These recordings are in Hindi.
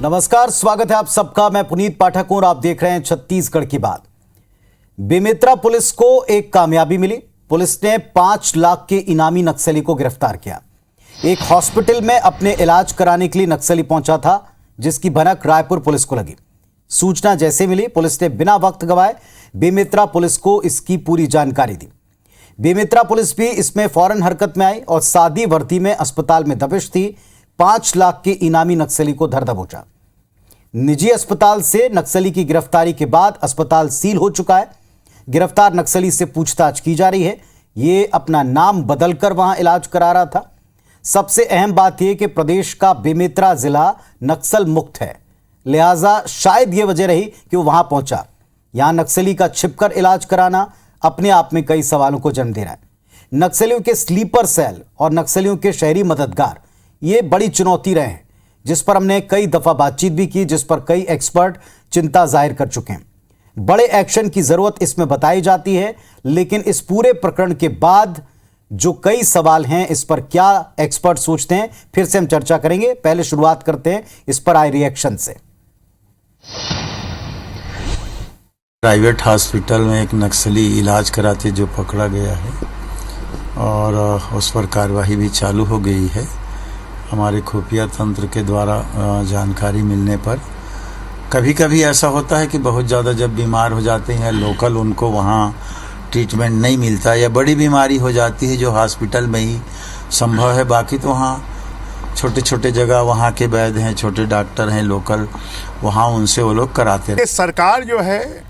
नमस्कार, स्वागत है आप सबका। मैं पुनीत पाठक हूं और आप देख रहे हैं छत्तीसगढ़ की बात। बेमेतरा पुलिस को एक कामयाबी मिली। पुलिस ने 5 लाख के इनामी नक्सली को गिरफ्तार किया। एक हॉस्पिटल में अपने इलाज कराने के लिए नक्सली पहुंचा था, जिसकी भनक रायपुर पुलिस को लगी। सूचना जैसे मिली, पुलिस ने बिना वक्त गवाए बेमेतरा पुलिस को इसकी पूरी जानकारी दी। बेमेतरा पुलिस भी इसमें फौरन हरकत में आई और सादी वर्दी में अस्पताल में दबिश थी। 5 लाख के इनामी नक्सली को धर दबोचा। निजी अस्पताल से नक्सली की गिरफ्तारी के बाद अस्पताल सील हो चुका है। गिरफ्तार नक्सली से पूछताछ की जा रही है। ये अपना नाम बदलकर वहां इलाज करा रहा था। सबसे अहम बात यह कि प्रदेश का बेमेतरा जिला नक्सल मुक्त है, लिहाजा शायद यह वजह रही कि वो वहां पहुंचा। यहां नक्सली का छिपकर इलाज कराना अपने आप में कई सवालों को जन्म दे रहा है। नक्सलियों के स्लीपर सेल और नक्सलियों के शहरी मददगार ये बड़ी चुनौती रहे हैं, जिस पर हमने कई दफा बातचीत भी की, जिस पर कई एक्सपर्ट चिंता जाहिर कर चुके हैं। बड़े एक्शन की जरूरत इसमें बताई जाती है, लेकिन इस पूरे प्रकरण के बाद जो कई सवाल हैं, इस पर क्या एक्सपर्ट सोचते हैं, फिर से हम चर्चा करेंगे। पहले शुरुआत करते हैं इस पर आए रिएक्शन से। प्राइवेट हॉस्पिटल में एक नक्सली इलाज कराते जो पकड़ा गया है और उस पर कार्यवाही भी चालू हो गई है। हमारे खुफिया तंत्र के द्वारा जानकारी मिलने पर कभी कभी ऐसा होता है कि बहुत ज़्यादा जब बीमार हो जाते हैं लोकल, उनको वहाँ ट्रीटमेंट नहीं मिलता या बड़ी बीमारी हो जाती है जो हॉस्पिटल में ही संभव है। बाकी तो वहाँ छोटे छोटे जगह वहाँ के वैद्य हैं, छोटे डॉक्टर हैं लोकल, वहाँ उनसे वो लोग कराते हैं। सरकार जो है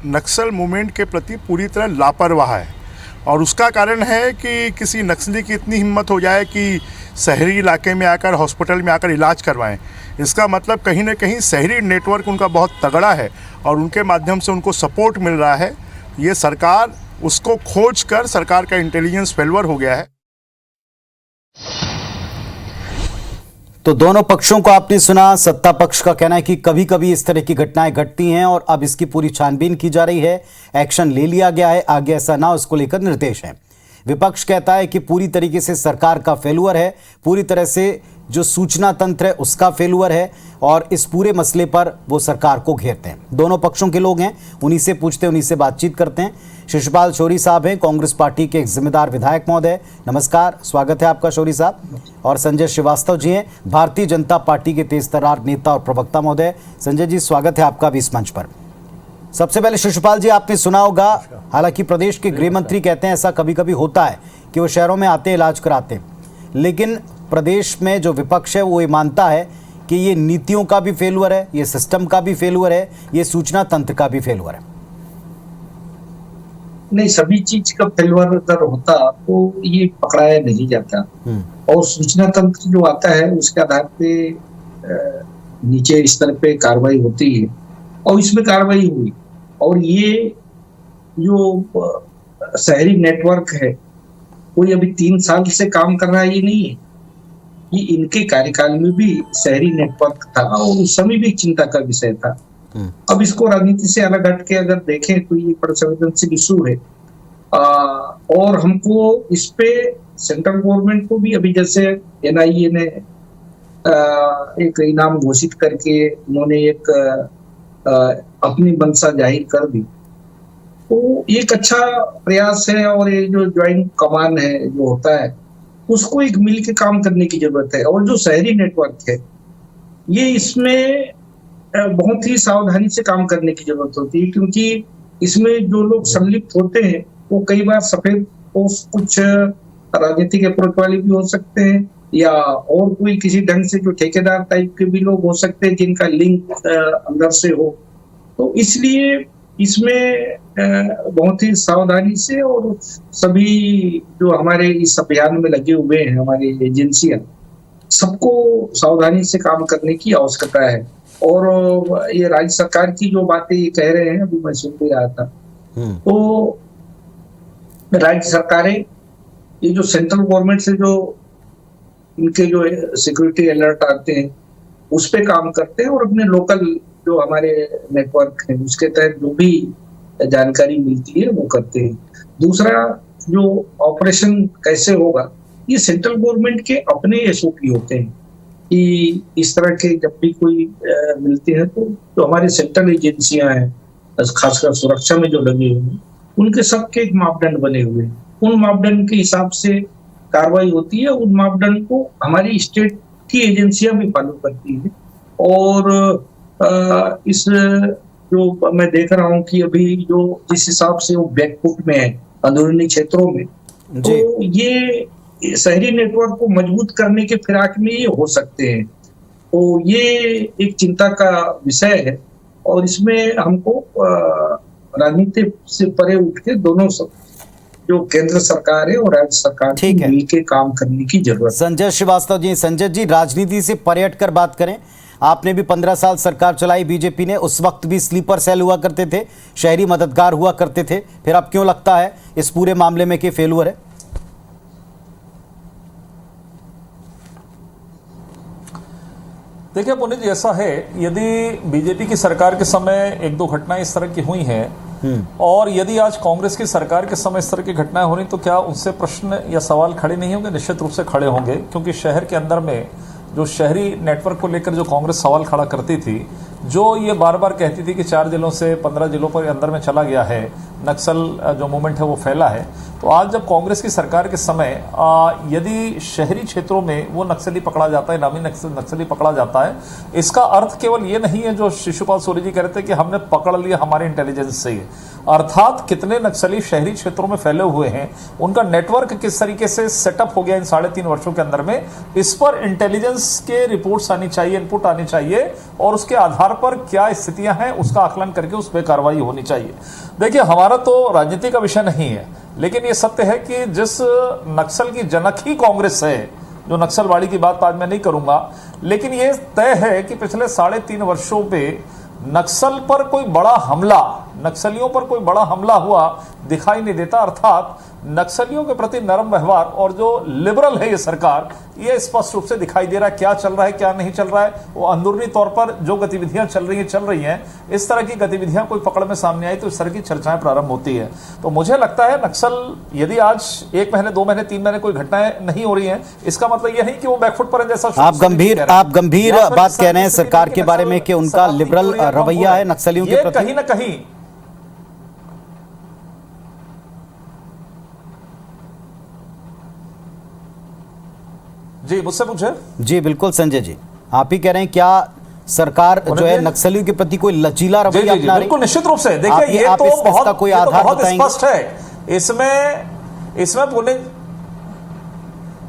नक्सल मूवमेंट के प्रति पूरी तरह लापरवाह है और उसका कारण है कि किसी नक्सली की इतनी हिम्मत हो जाए कि शहरी इलाके में आकर हॉस्पिटल में आकर इलाज करवाएं। इसका मतलब कहीं ना कहीं शहरी नेटवर्क उनका बहुत तगड़ा है और उनके माध्यम से उनको सपोर्ट मिल रहा है। ये सरकार उसको खोज कर सरकार का इंटेलिजेंस फेल्योर हो गया है। तो दोनों पक्षों को आपने सुना। सत्ता पक्ष का कहना है कि कभी कभी इस तरह की घटनाएं घटती हैं और अब इसकी पूरी छानबीन की जा रही है, एक्शन ले लिया गया है, आगे ऐसा ना हो इसको लेकर निर्देश हैं। विपक्ष कहता है कि पूरी तरीके से सरकार का फेलुअर है, पूरी तरह से जो सूचना तंत्र है उसका फेलुअर है और इस पूरे मसले पर वो सरकार को घेरते हैं। दोनों पक्षों के लोग हैं, उन्हीं से पूछते हैं, उन्हीं से बातचीत करते हैं। शिशुपाल शौरी साहब हैं, कांग्रेस पार्टी के एक जिम्मेदार विधायक महोदय। नमस्कार, स्वागत है आपका शौरी साहब। और संजय श्रीवास्तव जी हैं, भारतीय जनता पार्टी के तेज तर्रार नेता और प्रवक्ता महोदय। संजय जी, स्वागत है आपका भी इस मंच पर। सबसे पहले शिशुपाल जी, आपने सुना होगा, हालांकि प्रदेश के गृह मंत्री कहते हैं ऐसा कभी कभी होता है कि वो शहरों में आते इलाज कराते हैं, लेकिन प्रदेश में जो विपक्ष है वो ये मानता है कि ये नीतियों का भी फेलुअर है, ये सिस्टम का भी फेलुअर है, ये सूचना तंत्र का भी फेलुअर है। नहीं, सभी चीज का फेलुअर अगर होता तो ये पकड़ाया नहीं जाता और सूचना तंत्र जो आता है उसके आधार पे नीचे स्तर पे कार्रवाई होती है और इसमें कार्रवाई हुई। और ये जो शहरी नेटवर्क है कोई अभी 3 साल से काम कर रहा है, ये नहीं है। ये इनके कार्यकाल में भी शहरी नेटवर्क था और उस समय भी चिंता का विषय था। अब इसको राजनीति से अलग हट के अगर देखें तो ये बड़ा संवेदनशील इशू है और हमको इस पे सेंट्रल गवर्नमेंट को भी अभी जैसे NIA ने एक इनाम घोषित करके उन्होंने एक अपनी मंशा जाहिर कर दी, तो एक अच्छा प्रयास है। और ये जो ज्वाइंट कमान है जो होता है उसको एक मिल के काम करने की जरूरत है। और जो शहरी नेटवर्क है ये इसमें बहुत ही सावधानी से काम करने की जरूरत होती है, क्योंकि इसमें जो लोग सम्मिलित होते हैं वो कई बार सफेद पोस्ट कुछ राजनीतिक अप्रोच वाले भी हो सकते हैं या और कोई किसी ढंग से जो ठेकेदार टाइप के भी लोग हो सकते हैं जिनका लिंक अंदर से हो। तो इसलिए इसमें बहुत ही सावधानी से और सभी जो हमारे इस अभियान में लगे हुए हैं हमारी एजेंसियां, सबको सावधानी से काम करने की आवश्यकता है। और ये राज्य सरकार की जो बातें ये कह रहे हैं, अभी मैं सुन भी रहा था, तो राज्य सरकारें ये जो सेंट्रल गवर्नमेंट से जो इनके जो सिक्योरिटी अलर्ट आते हैं उस पे काम करते हैं और अपने लोकल जो हमारे नेटवर्क है उसके तहत जो भी जानकारी मिलती है वो करते हैं। दूसरा, जो ऑपरेशन कैसे होगा ये सेंट्रल गवर्नमेंट के अपने SOP होते हैं। कि इस तरह के जब भी कोई मिलते हैं तो जो हमारी सेंट्रल एजेंसियां हैं, खासकर सुरक्षा में जो लगी हुई हैं, उनके सबके एक मापदंड बने हुए हैं। उन मापदंड के हिसाब से कार्रवाई होती है। उन मापदंड को हमारी स्टेट की एजेंसियां भी फॉलो करती है। और इस जो मैं देख रहा हूँ कि अभी जो जिस हिसाब से वो बैकफुट में है अंदरूनी क्षेत्रों में, तो ये शहरी नेटवर्क को मजबूत करने के फिराक में ये हो सकते हैं। तो ये एक चिंता का विषय है और इसमें हमको राजनीति से परे उठ के दोनों जो केंद्र सरकार है और राज्य सरकार को मिलकर काम करने की जरूरत है। संजय श्रीवास्तव जी, संजय जी, राजनीति से परे हटकर बात करें, आपने भी 15 साल सरकार चलाई बीजेपी ने, उस वक्त भी स्लीपर सेल हुआ करते थे, शहरी मददगार हुआ करते थे, फिर अब क्यों लगता है इस पूरे मामले में कि फेलुअर है? देखिए पुनीत जी, ऐसा है, यदि बीजेपी की सरकार के समय एक दो घटनाएं इस तरह की हुई हैं और यदि आज कांग्रेस की सरकार के समय इस तरह की घटनाएं हो रही, तो क्या उनसे प्रश्न या सवाल खड़े नहीं होंगे? निश्चित रूप से खड़े होंगे, क्योंकि शहर के अंदर में जो शहरी नेटवर्क को लेकर जो कांग्रेस सवाल खड़ा करती थी, जो ये बार बार कहती थी कि 4 जिलों से 15 जिलों पर अंदर में चला गया है, नक्सल जो मूवमेंट है वो फैला है, तो आज जब कांग्रेस की सरकार के समय यदि शहरी क्षेत्रों में वो नक्सली पकड़ा जाता है, नामी नक्सली पकड़ा जाता है, इसका अर्थ केवल ये नहीं है जो शिशुपाल सूरी जी कह रहे थे कि हमने पकड़ लिया हमारे इंटेलिजेंस से, अर्थात कितने नक्सली शहरी क्षेत्रों में फैले हुए हैं, उनका नेटवर्क किस तरीके से सेटअप हो गया इन 3.5 वर्षों के अंदर में, इस पर इंटेलिजेंस के रिपोर्ट्स आनी चाहिए, इनपुट आनी चाहिए और उसके आधार पर क्या स्थितियां हैं उसका आकलन करके उस पर कार्रवाई होनी चाहिए। देखिए, हमारा तो राजनीति का विषय नहीं है, लेकिन ये सत्य है कि जिस नक्सल की जनक ही कांग्रेस है, जो नक्सलवाड़ी की बात आज मैं नहीं करूंगा, लेकिन ये तय है कि पिछले 3.5 वर्षों पे नक्सल पर कोई बड़ा हमला, नक्सलियों पर कोई बड़ा हमला हुआ दिखाई नहीं देता। अर्थात नक्सलियों के प्रति नरम व्यवहार और जो लिबरल है ये सरकार, ये स्पष्ट रूप से दिखाई दे रहा है। क्या चल रहा है क्या नहीं चल रहा है, वो अंदरूनी तौर पर जो गतिविधियां चल रही हैं, इस तरह की गतिविधियां कोई पकड़ में सामने आई तो इस तरह की चर्चाएं प्रारंभ होती है। तो मुझे लगता है नक्सल यदि आज 1 महीने 2 महीने 3 महीने कोई घटनाएं नहीं हो रही हैं, इसका मतलब यह नहीं कि वो बैकफुट पर है। जैसा आप गंभीर बात कह रहे हैं सरकार के बारे में कि उनका लिबरल रवैया है नक्सलियों के प्रति, कहीं ना कहीं। जी, मुझसे पूछे। जी बिल्कुल संजय जी, आप ही कह रहे हैं क्या सरकार जो है नक्सलियों के प्रति कोई लचीला रवैया अपना रही है? बिल्कुल, निश्चित रूप से। देखिए, ये तो बहुत स्पष्ट है। इसमें पुणे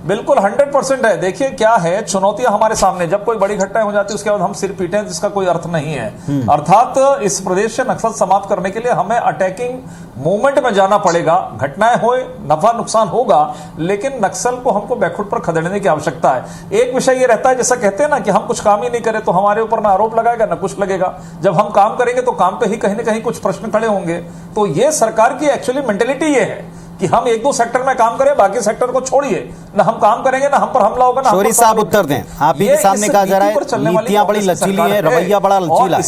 बिल्कुल 100% है। देखिए क्या है, चुनौतियां हमारे सामने, जब कोई बड़ी घटना हो जाती है उसके बाद हम सिर पीटे हैं, जिसका कोई अर्थ नहीं है। अर्थात इस प्रदेश से नक्सल समाप्त करने के लिए हमें अटैकिंग मूवमेंट में जाना पड़ेगा। घटनाएं होए, नफा नुकसान होगा, लेकिन नक्सल को हमको बैकफुट पर खदेड़ने की आवश्यकता है। एक विषय ये रहता है, जैसा कहते हैं ना कि हम कुछ काम ही नहीं करें तो हमारे ऊपर ना आरोप लगाएगा ना कुछ लगेगा। जब हम काम करेंगे तो काम पे ही कहीं ना कहीं कुछ प्रश्न खड़े होंगे। तो ये सरकार की एक्चुअली मेंटेलिटी ये है कि हम 1-2 सेक्टर में काम करें, बाकी सेक्टर को छोड़िए, ना हम काम करेंगे ना हम पर हमला होगा। शौरी साहब उत्तर दें, आप ही के सामने कहा जा रहा है नीतियां बड़ी लचीली है, रवैया बड़ा लचीला है,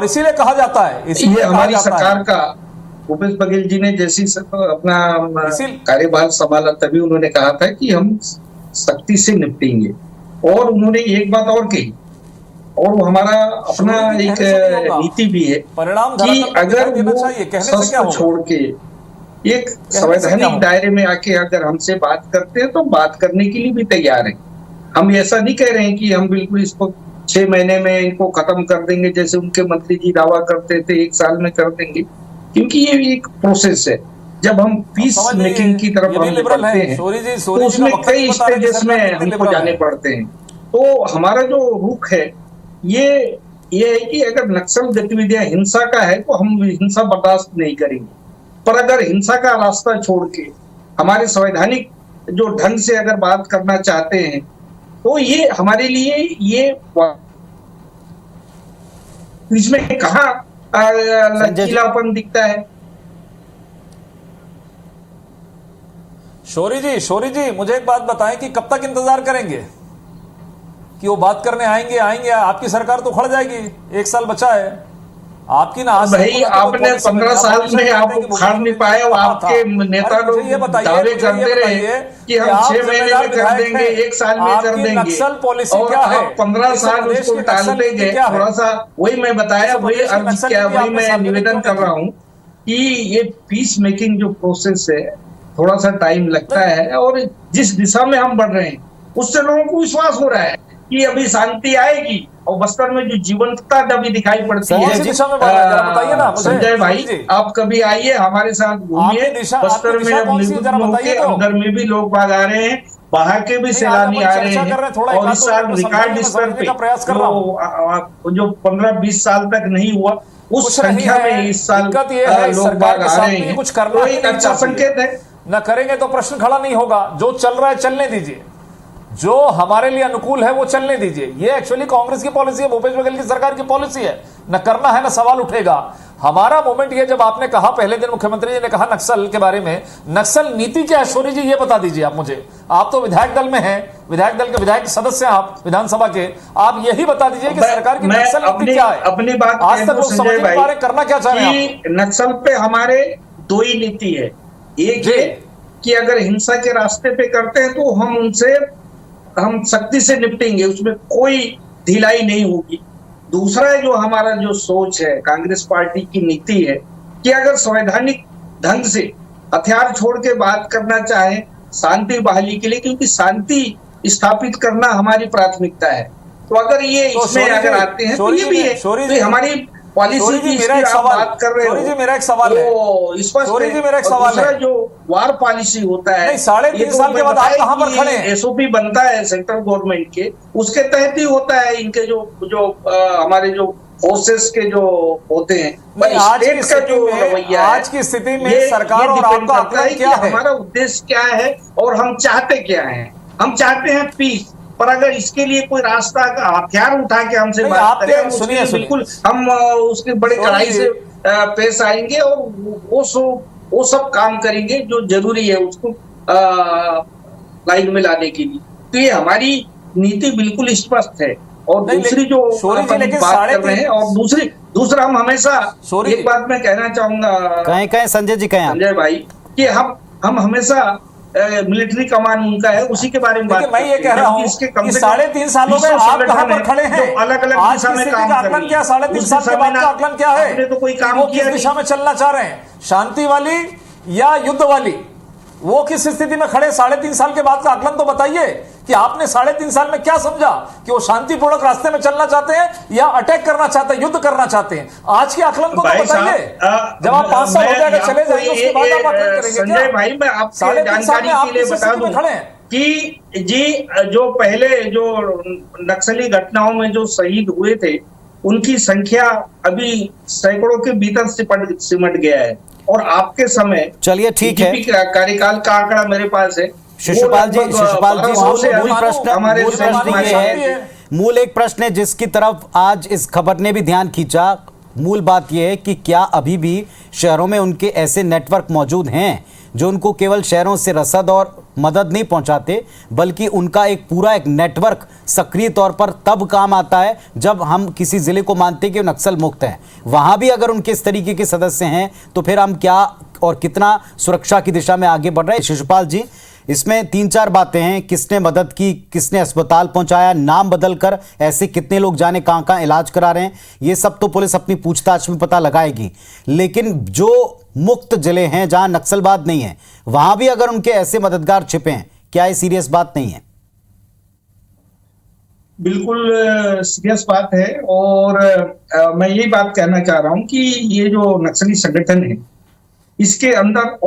इसीलिए कहा जाता है, ये हमारी सरकार का भूपेश बघेल जी ने जैसी अपना कार्यभार संभाला तभी उन्होंने कहा था कि हम सख्ती से निपटेंगे। और उन्होंने एक बात और कही, और वो हमारा अपना एक नीति भी है कि अगर वो शस्त्र छोड़ के एक संवैधानिक दायरे में आके अगर हमसे बात करते हैं तो बात करने के लिए भी तैयार है। हम ऐसा नहीं कह रहे हैं कि हम बिल्कुल इसको 6 महीने में इनको खत्म कर देंगे, जैसे उनके मंत्री जी दावा करते थे 1 साल में कर देंगे, क्योंकि ये एक प्रोसेस है। जब हम पीस मेकिंग की तरफ हम बढ़ते हैं तो उसमें कई स्टेजेस में हमको जाने पड़ते हैं। तो हमारा जो रुख है ये है कि अगर नक्सल गतिविधियां हिंसा का है तो हम हिंसा बर्दाश्त नहीं करेंगे, पर अगर हिंसा का रास्ता छोड़ के हमारे संवैधानिक जो ढंग से अगर बात करना चाहते हैं तो ये हमारे लिए ये इसमें कहाँ लचीलापन दिखता है। शौरी जी, मुझे एक बात बताएं कि कब तक इंतजार करेंगे कि वो बात करने आएंगे? आपकी सरकार तो खड़ जाएगी, 1 साल बचा है। आपकी ना आज भाई आपने 15 साल में आप उखाड़ नहीं पाए और आपके नेता लोग दावे करते रहे कि हम 6 महीने में कर देंगे, 1 साल में कर देंगे, नक्सल पॉलिसी और क्या है? आप 15 साल उसको टालते गए। थोड़ा सा वही मैं बताया, वही अर्ज किया, वही मैं निवेदन कर रहा हूँ कि ये पीस मेकिंग जो प्रोसेस है थोड़ा सा टाइम लगता है, और जिस दिशा में हम बढ़ रहे हैं उससे लोगों को विश्वास हो रहा है कि अभी शांति आएगी, और बस्तर में जो जीवंतता अभी दिखाई पड़ती है। बताइए ना संजय भाई, आप कभी आइए हमारे साथ घूमिए बस्तर में, अब निर्बुद्ध के अंदर में भी लोग बाग आ रहे हैं, बाहर के भी सैलानी आ रहे हैं, और इस साल रिकॉर्ड स्तर पे जो 15-20 साल तक नहीं हुआ उस संख्या में इस साल लोग बाग आ रहे हैं, तो एक अच्छा संकेत है। न करेंगे तो प्रश्न खड़ा नहीं होगा। जो चल रहा है चलने दीजिए, जो हमारे लिए अनुकूल है वो चलने दीजिए। ये एक्चुअली कांग्रेस की पॉलिसी है, भूपेश बघेल की सरकार की पॉलिसी है। न करना है न सवाल उठेगा। हमारा मोमेंट ये, जब आपने कहा पहले दिन मुख्यमंत्री जी ने कहा नक्सल के बारे में, नक्सल नीति क्या है शौर्य जी, ये बता दीजिए आप मुझे। आप तो विधायक दल में हैं, विधायक दल के विधायक सदस्य हैं आप विधानसभा के, आप यही बता दीजिए कि सरकार की नक्सल नीति क्या है। अपनी बात आज तक लोग समझ नहीं पा रहे, करना क्या चाह रहे हैं। नक्सल पे हमारे 2 ही नीति है। एक ये कि अगर हिंसा के रास्ते पे करते हैं तो हम सख्ती से निपटेंगे, उसमें कोई ढिलाई नहीं होगी। दूसरा जो हमारा जो सोच है, कांग्रेस पार्टी की नीति है कि अगर संवैधानिक ढंग से हथियार छोड़ के बात करना चाहे शांति बहाली के लिए, क्योंकि शांति स्थापित करना हमारी प्राथमिकता है, तो अगर ये इसमें अगर आते हैं तो ये भी है, तो हमारी पॉलिसी की आप बात कर रहे हो। मेरा एक सवाल है, मेरा एक सवाल है, जो वार पॉलिसी होता है 3.5 साल के बाद आप कहां पर खड़े हैं? एसओपी बनता है सेंट्रल गवर्नमेंट के, उसके तहत ही होता है इनके जो हमारे जो फोर्सेस के जो होते हैं। आज की स्थिति में सरकार और आपका आकलन क्या है? हमारा उद्देश्य क्या है और हम चाहते क्या है? हम चाहते हैं पीस, पर अगर इसके लिए कोई रास्ता का हथियार उठा के हमसे बात करें, सुनिए बिल्कुल हम उसकी बड़ी कड़ाई से पेश आएंगे और वो सब काम करेंगे जो जरूरी है उसको लाइन में लाने के लिए। तो ये हमारी नीति बिल्कुल स्पष्ट है। और दूसरी जो बात कर रहे हैं, और दूसरा हम हमेशा एक बात मैं कहना चाहूंगा, कहें संजय जी, कहें संजय भाई, कि हम हमेशा मिलिट्री कमान उनका है, उसी के बारे में बात। मैं ये कह रहा हूँ कि 3.5 सालों में आप कहां पर खड़े हैं? अलग-अलग दिशा में काम कर रहे हैं। क्या 3.5 साल के बाद का आकलन क्या है? आपने तो कोई काम किया, किस दिशा में चलना चाह रहे हैं, शांति वाली या युद्ध वाली? वो किस स्थिति में खड़े? 3.5 साल के बाद का आकलन तो बताइए कि आपने 3.5 साल में क्या समझा, कि वो शांतिपूर्वक रास्ते में चलना चाहते हैं या अटैक करना चाहते हैं, युद्ध करना चाहते हैं? आज के आकलन को तो बताइए। जब आप 5 साल हो जाएगा चले जाएंगे, उसके बाद आप आकलन करेंगे। संजय भाई, मैं आपके जानकारी के लिए बता दूं कि जी जो पहले जो नक्सली घटनाओं में जो शहीद हुए थे उनकी संख्या अभी सैकड़ों के भीतर सिमट गया है। और आपके समय, चलिए ठीक है, कार्यकाल का आंकड़ा मेरे पास है। शिशुपाल जी मूल एक प्रश्न है जिसकी तरफ आज इस खबर ने भी ध्यान खींचा। मूल बात यह है कि क्या अभी भी शहरों में उनके ऐसे नेटवर्क मौजूद हैं जो उनको केवल शहरों से रसद और मदद नहीं पहुंचाते, बल्कि उनका एक पूरा नेटवर्क सक्रिय तौर पर तब काम आता है जब हम किसी जिले को मानते हैं कि नक्सल मुक्त है। वहां भी अगर उनके इस तरीके के सदस्य हैं तो फिर हम क्या और कितना सुरक्षा की दिशा में आगे बढ़ रहे हैं? शिशुपाल जी, इसमें 3-4 बातें हैं। किसने मदद की, किसने अस्पताल पहुंचाया, नाम बदलकर ऐसे कितने लोग जाने कहां इलाज करा रहे हैं, ये सब तो पुलिस अपनी पूछताछ में पता लगाएगी। लेकिन जो मुक्त जिले हैं जहां नक्सलवाद नहीं है, वहां भी अगर उनके ऐसे मददगार छिपे हैं, क्या ये सीरियस बात नहीं है? बिल्कुल सीरियस बात है। और मैं यही बात कहना चाह रहा हूं कि ये जो नक्सली संगठन है इसके अंदर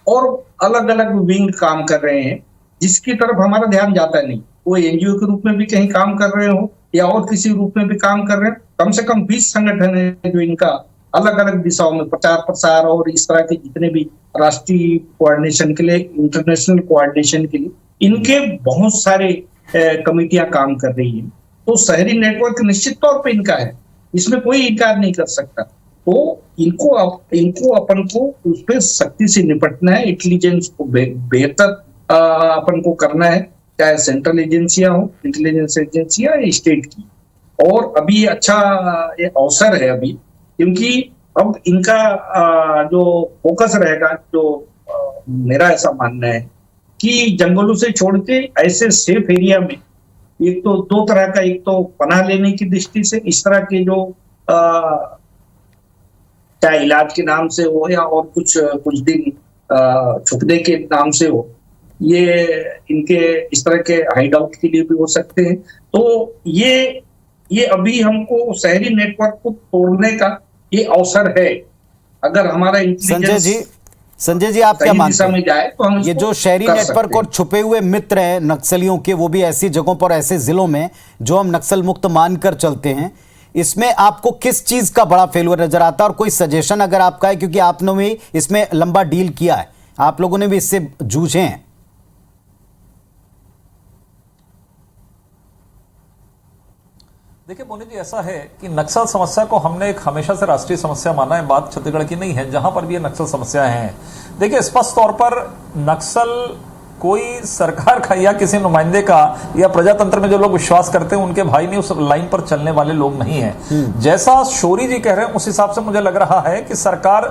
और अलग अलग विंग काम कर रहे हैं जिसकी तरफ हमारा ध्यान जाता नहीं। वो एनजीओ के रूप में भी कहीं काम कर रहे हो या और किसी रूप में भी काम कर रहे हैं। कम से कम 20 संगठन है जो इनका अलग अलग दिशाओं में प्रचार प्रसार और इस तरह के जितने भी राष्ट्रीय कोऑर्डिनेशन के लिए, इंटरनेशनल कोऑर्डिनेशन के लिए इनके बहुत सारे कमेटियां काम कर रही हैं। तो शहरी नेटवर्क निश्चित तौर पे इनका है, इसमें कोई इनकार नहीं कर सकता। तो इनको अपन को उस पर सख्ती से निपटना है। इंटेलिजेंस को बेहतर अपन को करना है, चाहे सेंट्रल एजेंसियां हो, इंटेलिजेंस एजेंसियां या स्टेट की। और अभी अच्छा अवसर है अभी क्योंकि अब इनका जो फोकस रहेगा, जो मेरा ऐसा मानना है कि जंगलों से छोड़ के ऐसे सेफ एरिया में, एक तो दो तरह का, एक तो पनाह लेने की दृष्टि से इस तरह के जो चाहे इलाज के नाम से हो या और कुछ दिन छुपने के नाम से हो, ये इनके इस तरह के हाइड आउट के लिए भी हो सकते हैं। तो ये अभी हमको शहरी नेटवर्क को तोड़ने का ये अवसर है। अगर हमारा संजय जी आप क्या मानते हैं? में जाए तो हम ये जो शहरी नेटवर्क और छुपे हुए मित्र हैं नक्सलियों के, वो भी ऐसी जगहों पर, ऐसे जिलों में जो हम नक्सल मुक्त मानकर चलते हैं, इसमें आपको किस चीज का बड़ा फेल्यूर नजर आता है और कोई सजेशन अगर आपका है, क्योंकि आपने भी इसमें लंबा डील किया है, आप लोगों ने भी इससे जूझे हैं? देखिए मोनी जी, ऐसा है कि नक्सल समस्या को हमने एक हमेशा से राष्ट्रीय समस्या माना है। बात छत्तीसगढ़ की नहीं है, जहां पर भी ये नक्सल समस्याएं हैं। देखिए स्पष्ट तौर पर नक्सल कोई सरकार का या किसी नुमाइंदे का या प्रजातंत्र में जो लोग विश्वास करते हैं उनके भाई नहीं, उस लाइन पर चलने वाले लोग नहीं हैं। जैसा शौरी जी कह रहे हैं उस हिसाब से मुझे लग रहा है कि सरकार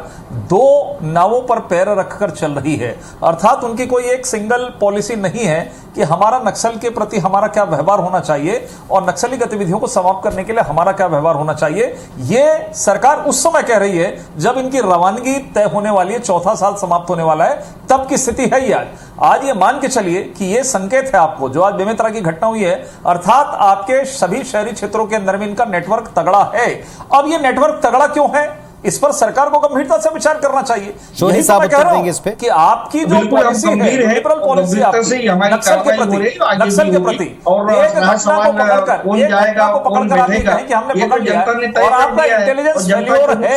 दो नावों पर पैर रखकर चल रही है, अर्थात उनकी कोई एक सिंगल पॉलिसी नहीं है कि हमारा नक्सल के प्रति हमारा क्या व्यवहार होना चाहिए और नक्सली गतिविधियों को समाप्त करने के लिए हमारा क्या व्यवहार होना चाहिए। यह सरकार उस समय कह रही है जब इनकी रवानगी तय होने वाली है, चौथा साल समाप्त होने वाला है, तब की स्थिति है ये। आज ये मान के चलिए कि ये संकेत है आपको, जो आज बेमेतरा की घटना हुई है, अर्थात आपके सभी शहरी क्षेत्रों के अंदर में इनका नेटवर्क तगड़ा है। अब ये नेटवर्क तगड़ा क्यों है, इस पर सरकार को गंभीरता से विचार करना चाहिए। शौरी साहब उत्तर देंगे इस पे कि आपकी जो पॉलिसी है, लिबरल पॉलिसी आपकी नक्सल के प्रति, नक्सल के प्रति एक घटना को पकड़कर आप ये कहें कि हमने पकड़ लिया और आपका इंटेलिजेंस फेल्योर है,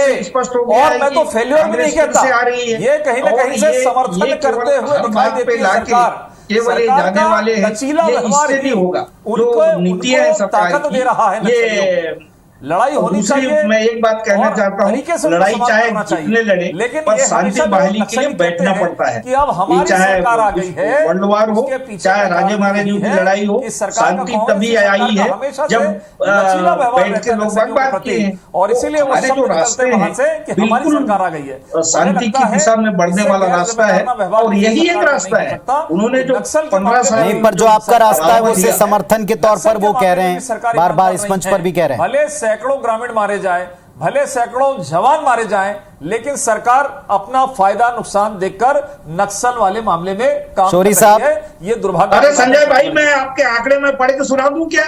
और मैं तो फेल्योर भी नहीं कहता, ये कहीं ना कहीं से समर्थन करते हुए दिखाई देती है सरकार। केवल जाने वाले हैं, ये इससे भी होगा, जो नीति है ताकत दे रहा है। लड़ाई होनी चाहिए। मैं एक बात कहना चाहता हूँ, लड़ाई चाहे जितने लड़े, लेकिन पर शांति बहाली के लिए बैठना पड़ता है। कि अब हमारी सरकार आ गई है, वर्ल्ड वार हो चाहे राजे महाराजों की लड़ाई हो, शांति तभी आई है जब बैठ के लोग बात करते हैं। और इसीलिए वो जो रास्ते हैं बिल्कुल सरकार आ गई है, शांति की दिशा में बढ़ने वाला रास्ता है, और यही एक रास्ता है। उन्होंने जो 15 साल नहीं, पर जो आपका रास्ता है वो उसे समर्थन के तौर पर वो कह रहे हैं, बार बार इस मंच पर भी कह रहे हैं, भले सैकड़ों ग्रामीण मारे जाए, भले सैकड़ों जवान मारे जाएं, लेकिन सरकार अपना फायदा नुकसान देखकर नक्सल वाले मामले में काम कर रही है। ये दुर्भाग्य। अरे संजय भाई, मैं आपके आंकड़े में पढ़ के सुना दूं क्या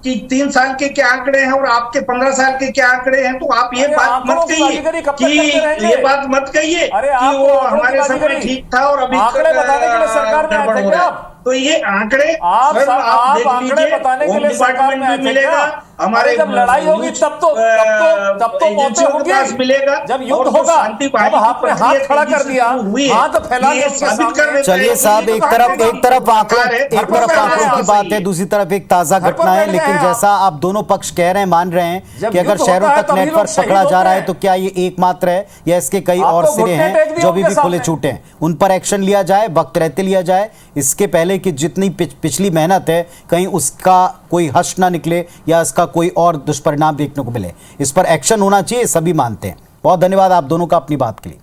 कि 3 साल के क्या आंकड़े हैं और आपके 15 साल के क्या आंकड़े हैं? तो आप ये बात मत कहिए कि ये बात मत कहिए कि वो हमारे समय ठीक था और अभी आंकड़े बताने के लिए सरकार में आए थे क्या? तो ये आंकड़े आप आंकड़े बताने के लिए सरकार में आए थे क्या? हमारे जब लड़ाई होगी तब तो मौतें होंगी, मिलेगा, जब युद्ध होगा तब आपने हाथ खड़ा कर दिया, हाथ फैला के। चलिए साहब, एक तरफ आंकड़ों की बात है, दूसरी तरफ एक ताजा घटना है। लेकिन जैसा आप दोनों पक्ष कह रहे हैं, मान रहे हैं कि अगर शहरों तक नेटवर्क पकड़ा जा रहा है तो क्या ये एकमात्र है या इसके कई और सिरे हैं जो अभी भी खुले छूटे हैं? उन पर एक्शन लिया जाए, वक्त रहते लिया जाए, इसके पहले कि जितनी पिछली मेहनत है कहीं उसका कोई हर्ष ना निकले या इसका कोई और दुष्परिणाम देखने को मिले। इस पर एक्शन होना चाहिए, सभी मानते हैं। बहुत धन्यवाद आप दोनों का अपनी बात के लिए।